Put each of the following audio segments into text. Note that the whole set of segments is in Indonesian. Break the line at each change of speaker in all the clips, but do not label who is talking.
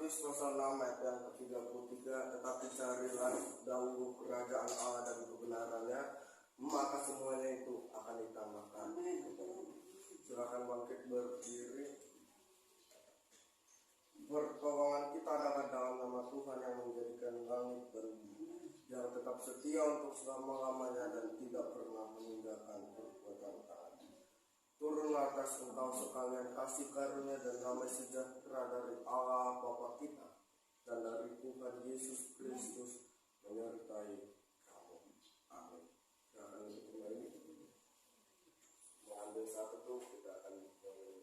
Matius pasal 6 ayat yang ke-33, tetapi carilah dahulu kerajaan Allah dan kebenarannya, maka semuanya itu akan ditambahkan. Silakan bangkit berdiri. Pertolongan kita adalah dalam nama Tuhan yang menjadikan langit dan bumi, yang tetap setia untuk selama-lamanya dan tidak pernah meninggalkan perbuatan taat. Turunlah atas engkau sekalian kasih karunia dan damai sejahtera dari Allah Bapa kita dan dari Tuhan Yesus Kristus menyertai kamu. Amin. Silakan untuk kembali mengambil satu tuh, kita akan mulai.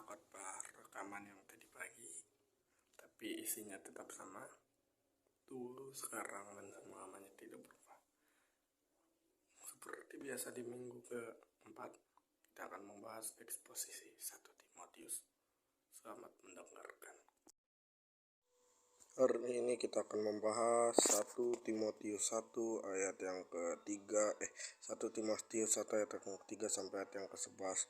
khotbah rekaman yang tadi pagi, tapi isinya tetap sama. Dulu, sekarang, dan selamanya tidak berubah. Seperti biasa di minggu keempat, kita akan membahas eksposisi 1 Timotius. Selamat mendengarkan.
Hari ini kita akan membahas 1 Timotius 1 ayat yang ketiga 1 Timotius 1 ayat yang ketiga sampai ayat yang ke-11.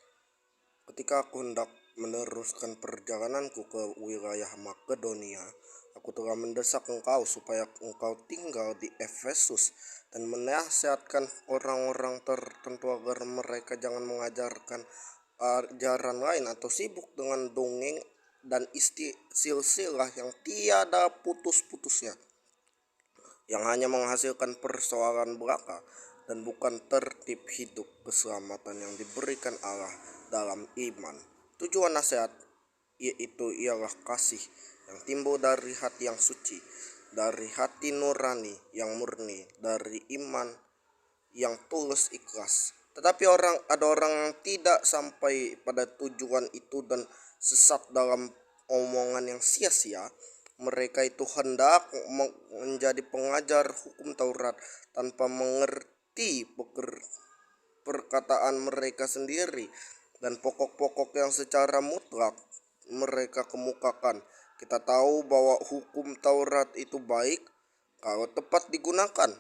Ketika aku hendak meneruskan perjalananku ke wilayah Makedonia, aku telah mendesak engkau supaya engkau tinggal di Efesus dan menasihatkan orang-orang tertentu agar mereka jangan mengajarkan ajaran lain atau sibuk dengan dongeng dan silsilah yang tiada putus-putusnya, yang hanya menghasilkan persoalan belaka dan bukan tertib hidup keselamatan yang diberikan Allah dalam iman. Tujuan nasihat yaitu ialah kasih yang timbul dari hati yang suci, dari hati nurani yang murni, dari iman yang tulus ikhlas. Tetapi ada orang yang tidak sampai pada tujuan itu dan sesat dalam omongan yang sia-sia. Mereka itu hendak menjadi pengajar hukum Taurat tanpa mengerti perkataan mereka sendiri dan pokok-pokok yang secara mutlak mereka kemukakan. Kita tahu bahwa hukum Taurat itu baik kalau tepat digunakan,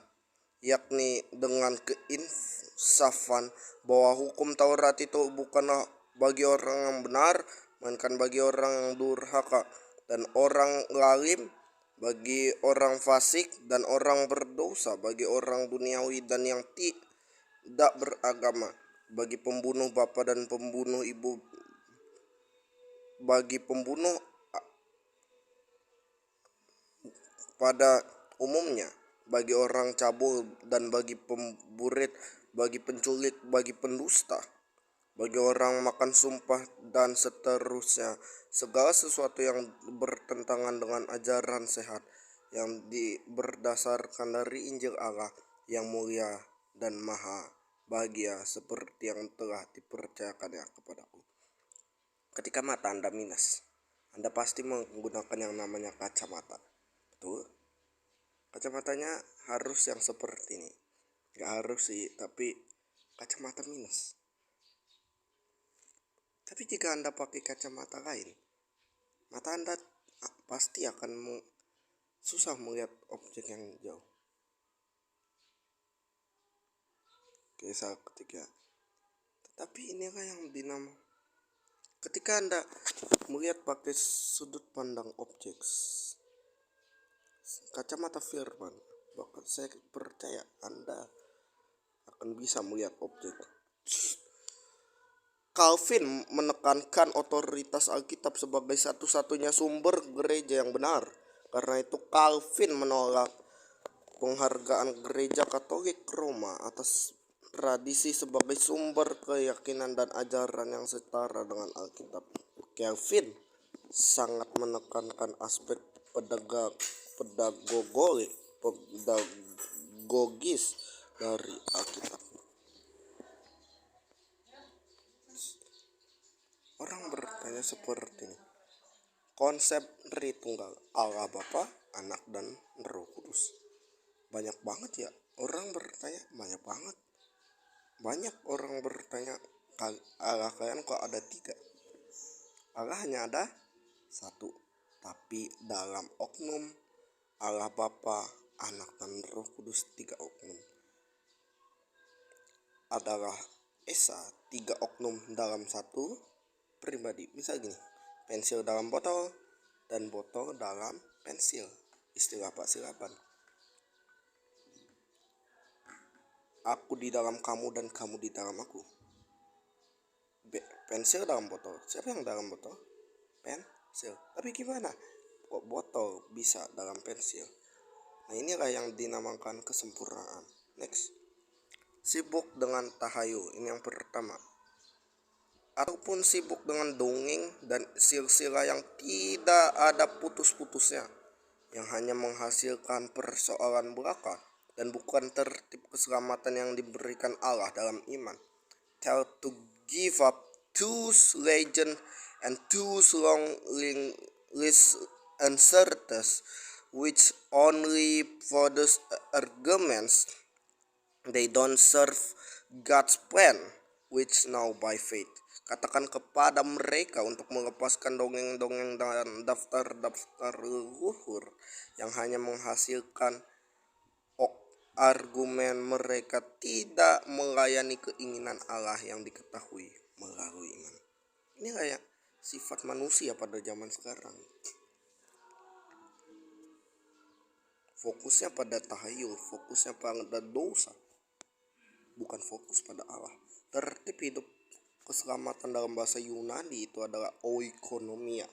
yakni dengan keinsafan, bahwa hukum Taurat itu bukanlah bagi orang yang benar, melainkan bagi orang yang durhaka dan orang lalim, bagi orang fasik dan orang berdosa, bagi orang duniawi dan yang tidak beragama, bagi pembunuh bapa dan pembunuh ibu, bagi pembunuh pada umumnya, bagi orang cabul dan bagi pemburit, bagi penculik, bagi pendusta, bagi orang makan sumpah dan seterusnya. Segala sesuatu yang bertentangan dengan ajaran sehat yang berdasarkan dari Injil Allah yang mulia dan maha bahagia seperti yang telah dipercayakannya kepadaku. Ketika mata Anda minus, Anda pasti menggunakan yang namanya kacamata. Betul? Kacamatanya harus yang seperti ini. Gak harus sih, tapi kacamata minus. Tapi jika Anda pakai kacamata lain, mata Anda pasti akan susah melihat objek yang jauh. Kisah ketiga. Tetapi inilah yang ketika Anda melihat pakai sudut pandang objek, kacamata firman, bahkan saya percaya Anda akan bisa melihat objek. Calvin menekankan otoritas Alkitab sebagai satu-satunya sumber gereja yang benar. Karena itu Calvin menolak penghargaan gereja Katolik Roma atas tradisi sebagai sumber keyakinan dan ajaran yang setara dengan Alkitab. Calvin sangat menekankan aspek pedagogis dari Alkitab. Orang bertanya seperti ini. Konsep Tritunggal, Allah Bapa, Anak, dan Roh Kudus. Banyak banget ya orang bertanya, banyak banget. Banyak orang bertanya, Allah kalian kok ada 3? Allah hanya ada 1, tapi dalam oknum Allah Bapa, Anak, dan Roh Kudus 3 oknum. Adalah Esa 3 oknum dalam 1 pribadi. Bisa gini, pensil dalam botol dan botol dalam pensil. Istilah Pak Silaban. Aku di dalam kamu dan kamu di dalam aku. Pensil dalam botol. Siapa yang dalam botol? Pensil. Tapi gimana kok botol bisa dalam pensil? Nah, inilah yang dinamakan kesempurnaan. Next. Sibuk dengan tahayu. Ini yang pertama. Ataupun sibuk dengan dongeng dan silsilah yang tidak ada putus-putusnya, yang hanya menghasilkan persoalan belaka dan bukan tertib keselamatan yang diberikan Allah dalam iman. Tell to give up those legend and those long-list answers which only produce arguments. They don't serve God's plan, which now by faith. Katakan kepada mereka untuk melepaskan dongeng-dongeng dan daftar-daftar leluhur yang hanya menghasilkan argumen. Mereka tidak melayani keinginan Allah yang diketahui melalui iman. Ini kayak sifat manusia pada zaman sekarang. Fokusnya pada tahayul, fokusnya pada dosa, bukan fokus pada Allah. Tertib hidup keselamatan dalam bahasa Yunani itu adalah oikonomia,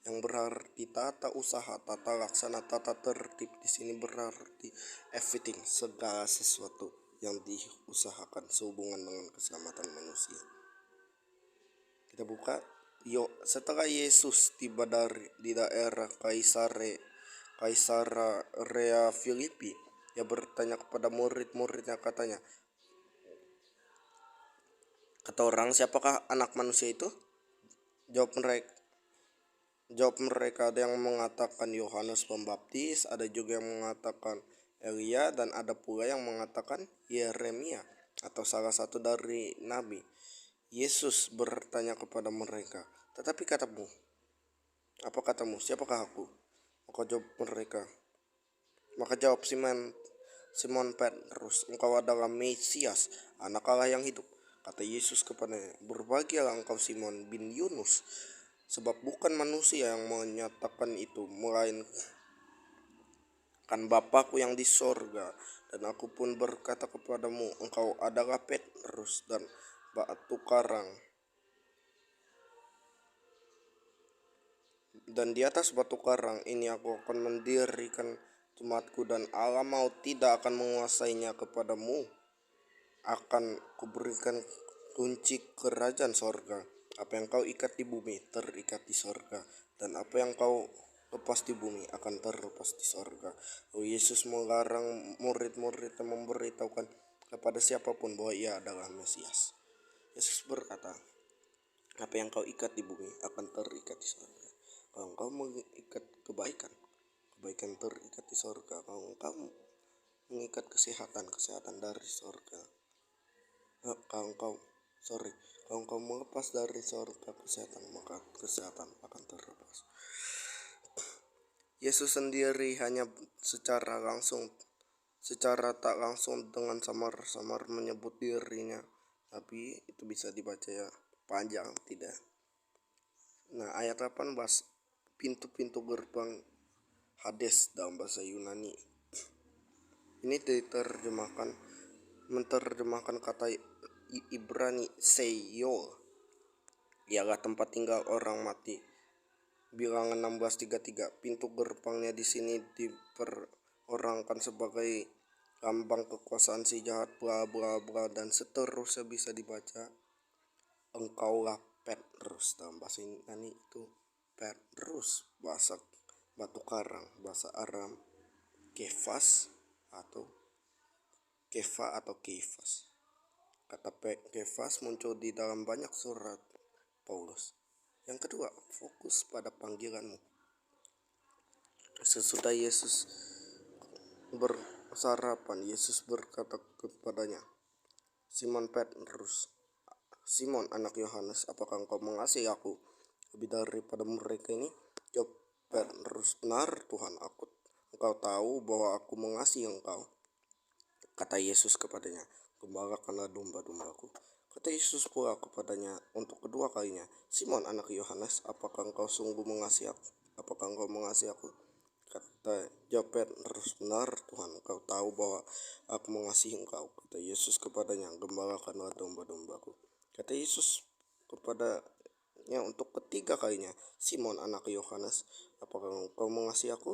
yang berarti tata usaha, tata laksana, tata tertib. Di sini berarti everything, segala sesuatu yang diusahakan sehubungan dengan keselamatan manusia. Kita buka. Setelah Yesus tiba di daerah Kaisarea Filipi, ia bertanya kepada murid-muridnya, katanya, kata orang, siapakah anak manusia itu? Jawab mereka, ada yang mengatakan Yohanes Pembaptis, ada juga yang mengatakan Elia, dan ada pula yang mengatakan Yeremia atau salah satu dari nabi. Yesus bertanya kepada mereka, tetapi katamu, apa katamu, siapakah aku? Maka jawab Simon Petrus, engkau adalah Mesias, anak Allah yang hidup. Kata Yesus kepadanya, berbahagialah engkau Simon bin Yunus, sebab bukan manusia yang menyatakan itu, melainkan Bapakku yang di sorga. Dan aku pun berkata kepadamu, engkau adalah Petrus, dan batu karang, dan di atas batu karang ini aku akan mendirikan jemaatku, dan Allah maut tidak akan menguasainya. Kepadamu akan kuberikan kunci kerajaan sorga. Apa yang kau ikat di bumi terikat di sorga, dan apa yang kau lepas di bumi akan terlepas di sorga. Lalu Yesus melarang murid-muridnya memberitahukan kepada siapapun bahwa ia adalah Mesias. Yesus berkata, apa yang kau ikat di bumi akan terikat di sorga. Kalau engkau mengikat kebaikan terikat di sorga. Kalau engkau mengikat kesehatan dari sorga. Kalau engkau melepas dari sorga kesehatan, maka kesehatan akan terlepas. Yesus sendiri hanya secara tak langsung dengan samar-samar menyebut dirinya, tapi itu bisa dibaca ya panjang, tidak. Nah, ayat 18, pintu-pintu gerbang Hades dalam bahasa Yunani. Ini menerjemahkan kata Ibrani Seol, ialah tempat tinggal orang mati. Bilangan 16:33. Pintu gerbangnya di sini diperorangkan sebagai lambang kekuasaan si jahat, bla bla bla, dan seterusnya bisa dibaca. Engkaulah Petrus, dalam bahasa Yunani itu Petrus, bahasa batu karang, bahasa Aram Kefas atau Kefa atau Kefas. Kata Kefas muncul di dalam banyak surat Paulus. Yang kedua, fokus pada panggilanmu. Sesudah Yesus bersarapan, Yesus berkata kepadanya, Simon Petrus, Simon anak Yohanes, apakah engkau mengasihi aku lebih daripada mereka ini? Jawab Petrus, benar Tuhan, engkau tahu bahwa aku mengasihi engkau. Kata Yesus kepadanya, gembalakanlah domba-dombaku. Kata Yesus pula kepadanya untuk kedua kalinya, Simon anak Yohanes, apakah engkau sungguh mengasihi aku? Kata jawab Petrus, benar Tuhan, engkau tahu bahwa aku mengasihi engkau. Kata Yesus kepadanya, gembalakanlah domba-dombaku. Kata Yesus kepadanya untuk ketiga kalinya, Simon anak Yohanes, apakah engkau mengasihi aku?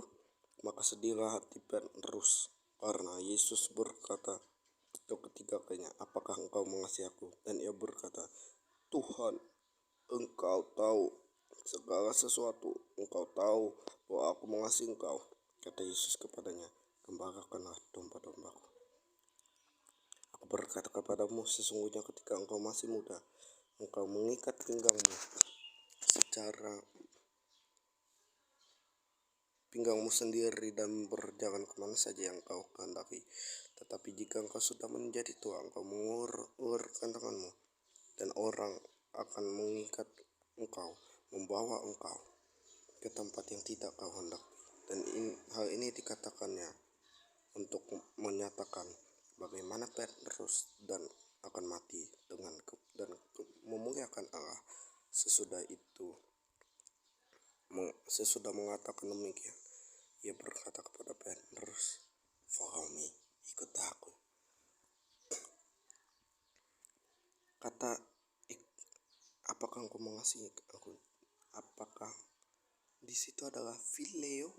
Maka sedihlah hati Petrus, karena Yesus berkata untuk ketiga kalinya, apakah engkau mengasihi aku? Dan ia berkata, Tuhan, engkau tahu segala sesuatu, engkau tahu bahwa aku mengasihi engkau. Kata Yesus kepadanya, gembalakanlah domba-dombaku. Aku berkata kepadamu, sesungguhnya ketika engkau masih muda, engkau mengikat pinggangmu secara pinggangmu sendiri dan berjalan kemana saja yang kau kehendaki. Tetapi jika engkau sudah menjadi tua, engkau mengulurkan tanganmu, dan orang akan mengikat engkau, membawa engkau ke tempat yang tidak kau hendak. Dan hal ini dikatakannya untuk menyatakan bagaimana Petrus dan akan mati dan memuliakan Allah. Sesudah mengatakan demikian, ia berkata kepada Petrus, "Follow me, ikut aku." Kata apakah engkau mengasihi aku? Apakah di situ adalah phileo?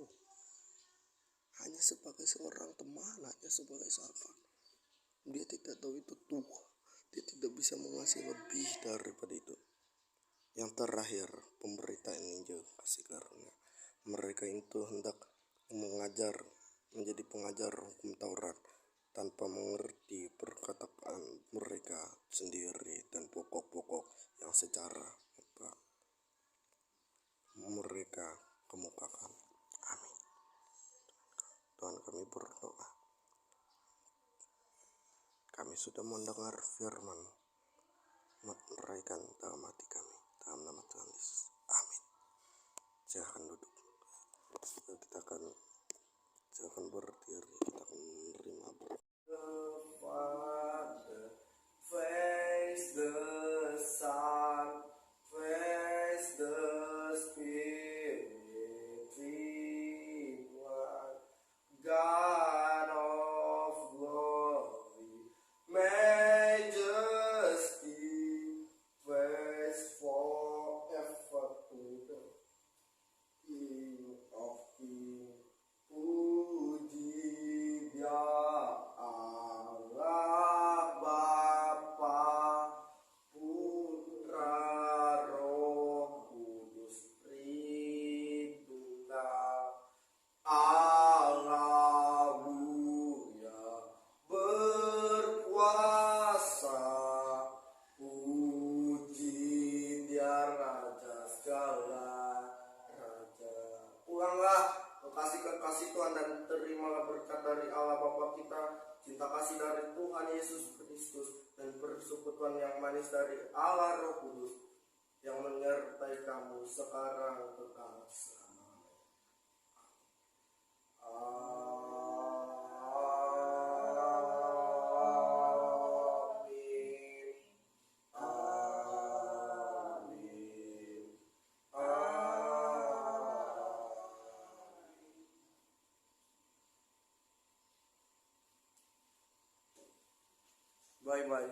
Hanya sebagai seorang teman, hanya sebagai sahabat. Dia tidak tahu itu Tuhan. Dia tidak bisa mengasihi lebih daripada itu. Yang terakhir, pemberitaan Injil kasih karunia. Mereka itu hendak menjadi pengajar hukum Taurat tanpa mengerti perkataan mereka sendiri dan pokok-pokok yang secara mutlak mereka kemukakan. Amin. Tuhan, kami berdoa. Kami sudah mendengar firman, meraikan dalam hati kami. Dalam nama Tuhan Yesus. Amin. Silahkan duduk. Silahkan berdiri. Kita akan menerima berkat. The Father, praise the Son, praise the Spirit, three in one. God of glory, majesty, praise forever to the King of Kings. Puji Dia Allah Bapa, Putra, Roh Kudus, Tritunggal. Haleluya, berkuasa, puji Dia Raja segala raja. Pulanglah kekasih-kekasih Tuhan dan terimalah berkat dari Allah Bapa kita, cinta kasih dari Tuhan Yesus Kristus, dan persekutuan yang manis dari Allah Roh Kudus yang menyertai kamu sekarang kekal selamanya. Amin. Bye-bye.